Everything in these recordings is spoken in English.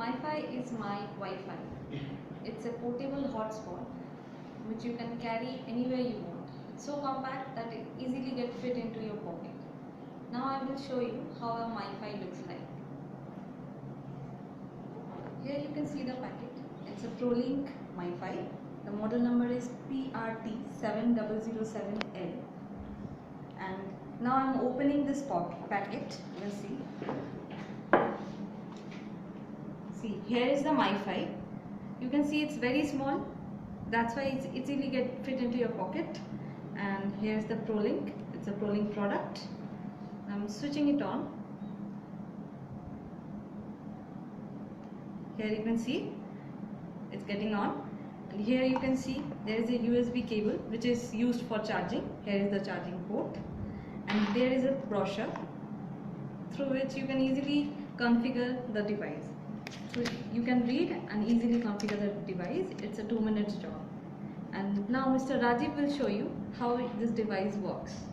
MiFi is my Wi-Fi. It's a portable hotspot which you can carry anywhere you want. It's so compact that it easily gets fit into your pocket. Now I will show you how a MiFi looks like. Here you can see the packet. It's a ProLink MiFi. The model number is PRT7007L. And now I'm opening this packet. You can see. See, here is the MiFi. You can see it's very small. That's why it's easily get fit into your pocket. And here's the ProLink. It's a ProLink product. I'm switching it on. Here you can see it's getting on. And here you can see there is a USB cable which is used for charging. Here is the charging port. And there is a brochure through which you can easily configure the device. So you can read and easily configure the device. It's a 2-minute job. And now Mr. Rajiv will show you how this device works.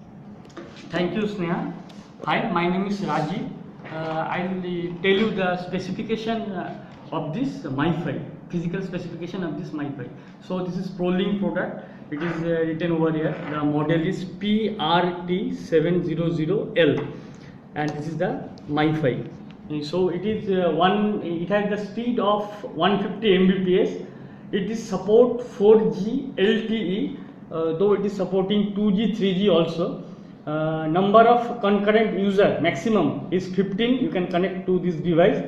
Thank you, Sneha. Hi, my name is Rajiv. I'll tell you the specification of this MiFi, physical specification of this MiFi. So this is ProLink product. It is written over here. The model is PRT700L, and this is the MiFi. So it is it has the speed of 150 Mbps. It is support 4G LTE, though it is supporting 2G 3G also. Number of concurrent user maximum is 15. You can connect to this device.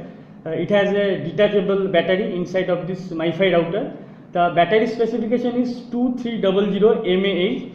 It has a detachable battery inside of this MiFi router. The battery specification is 2300 mAh.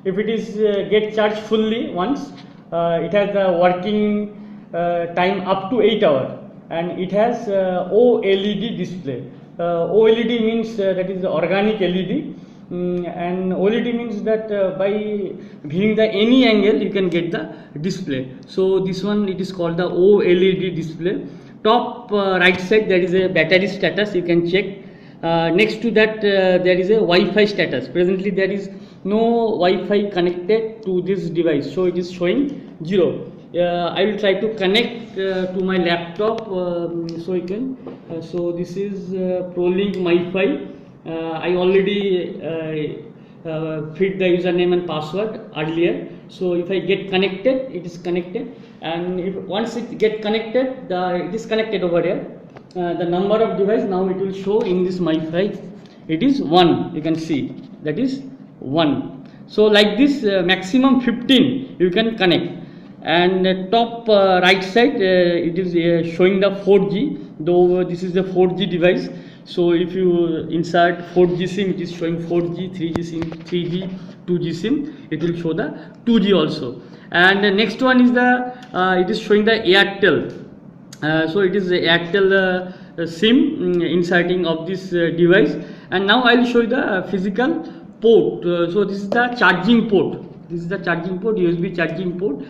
If it is get charged fully once, it has the working time up to 8 hours, and it has OLED display. OLED means that is the organic LED, and OLED means that by viewing the any angle you can get the display. So this one, it is called the OLED display. Top right side there is a battery status, you can check. Next to that there is a Wi-Fi status. Presently there is no Wi-Fi connected to this device, so it is showing 0. I will try to connect to my laptop so you can. So this is ProLink MiFi. I already fit the username and password earlier. So if I get connected, it is connected, and if once it get connected, it is connected over here. The number of device now it will show in this MiFi. It is 1. You can see that is 1. So like this, maximum 15 you can connect. And top right side it is showing the 4G, though this is the 4G device. So if you insert 4G SIM, it is showing 4G, 3G SIM, 3G, 2G SIM. It will show the 2G also. And the next one is the it is showing the Airtel. So it is the Airtel SIM inserting of this device. And now I will show you the physical port. So this is the charging port. This is the charging port, USB charging port.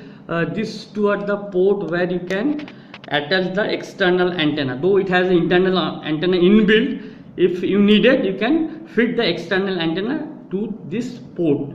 These two are the port where you can attach the external antenna. Though it has an internal antenna inbuilt, if you need it, you can fit the external antenna to this port.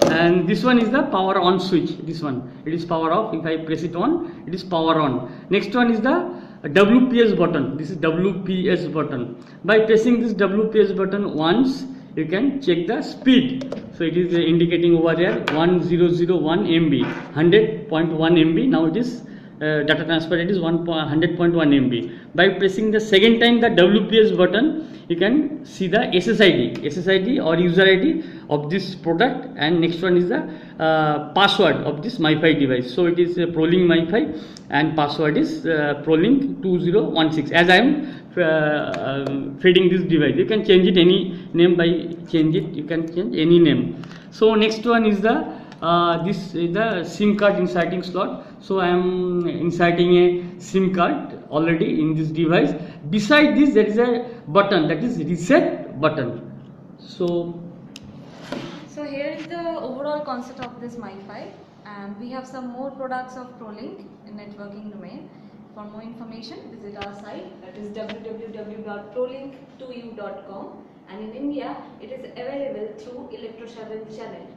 And this one is the power on switch. This one, it is power off. If I press it on, it is power on. Next one is the WPS button. This is WPS button. By pressing this WPS button once, you can check the speed. So it is indicating over here 1001 MB, 100.1 MB. Now it is data transfer, it is 100.1 MB. By pressing the second time the WPS button, you can see the SSID or user ID of this product. And next one is the password of this MiFi device. So it is ProLink MiFi, and password is ProLink 2016. As I am feeding this device, you can change it any name. By change it, you can change any name. So next one is the this is the SIM card inserting slot. So I am inserting a SIM card already in this device. Beside this there is a button, that is reset button. So here is the overall concept of this MiFi, and we have some more products of ProLink in networking domain. For more information, visit our site, that is www.prolink2u.com, and in India it is available through Electro7 channel.